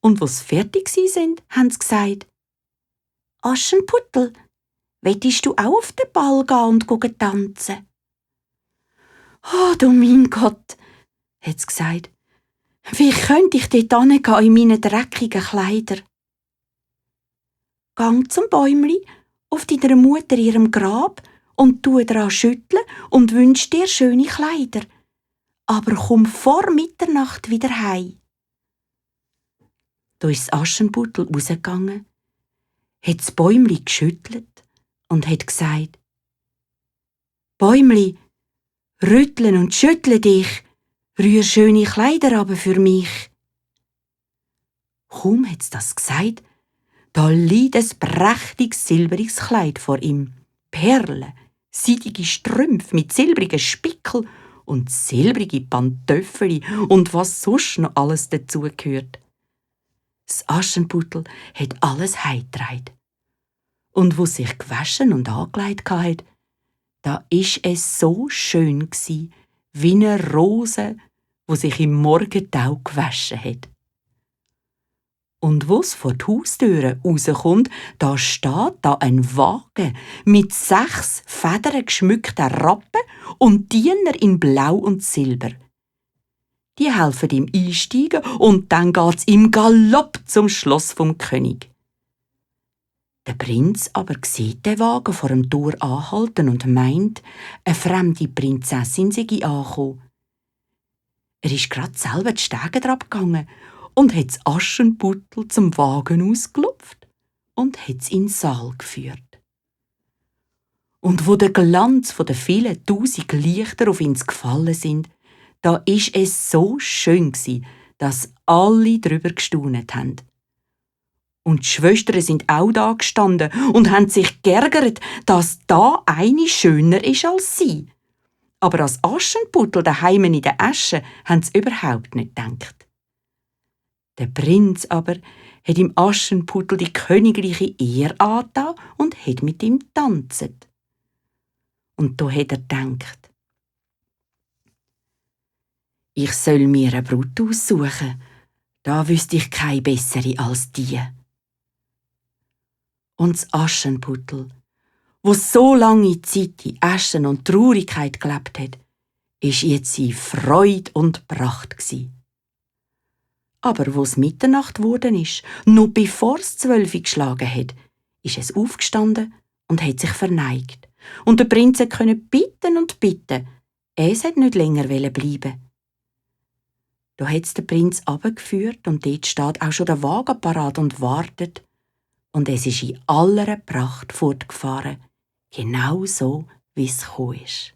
Und als sie fertig waren, haben sie gesagt: «Aschenputtel, willst du auch auf den Ball gehen und tanzen?» «Oh, du mein Gott», hat sie gesagt, «wie könnte ich dort hingehen in meinen dreckigen Kleidern?» «Gang zum Bäumli auf deiner Mutter ihrem Grab und tu daran schütteln und wünsch dir schöne Kleider. Aber komm vor Mitternacht wieder heim.» Da ist das Aschenputtel rausgegangen, hat das Bäumli geschüttelt und hat gesagt: «Bäumli, rüttle und schüttle dich, rühr schöne Kleider aber für mich.» Kaum hat es das gesagt, da liegt ein prächtiges silbriges Kleid vor ihm, Perlen, seidige Strümpfe mit silbrigen Spickel und silbrige Pantöffeli und was sonst noch alles dazugehört. Das Aschenputtel hat alles heimgetragen. Und wo sich gewaschen und angelegt hat, da ist es so schön gsi, wie eine Rose, wo sich im Morgentau gewaschen hat. Und wo's vor die Haustüre rauskommt, da steht da ein Wagen mit 6 federngeschmückten Rappen und Diener in Blau und Silber. Die helfen ihm einsteigen und dann geht's im Galopp zum Schloss vom König. Der Prinz aber sieht den Wagen vor dem Tor anhalten und meint, eine fremde Prinzessin sei angekommen. Er ist grad selber die Stege herabgegangen und hat das Aschenputtel zum Wagen ausgelupft und hat's in den Saal geführt. Und wo der Glanz von den vielen 1000 Lichter auf ihn gefallen sind, da ist es so schön gsi, dass alle drüber gestaunet haben. Und die Schwestern sind auch da gestanden und haben sich geärgert, dass da eine schöner ist als sie. Aber als Aschenputtel daheim in der Asche haben sie überhaupt nicht gedacht. Der Prinz aber hat im Aschenputtel die königliche Ehre angetan und hat mit ihm getanzt. Und da hat er gedacht: «Ich soll mir eine Brut aussuchen, da wüsste ich keine bessere als die.» Und das Aschenputtel, wo so lange Zeit in Asche und Traurigkeit gelebt hat, ist jetzt in Freude und Pracht gsi. Aber wo es Mitternacht geworden ist, noch bevor es 12 geschlagen hat, ist es aufgestanden und hat sich verneigt. Und der Prinz konnte bitten und bitten, es hat nicht länger bleiben. Da hat es der Prinz runtergeführt und dort steht auch schon der Wagen parat und wartet. Und es ist in aller Pracht fortgefahren, genau so, wie es gekommen ist.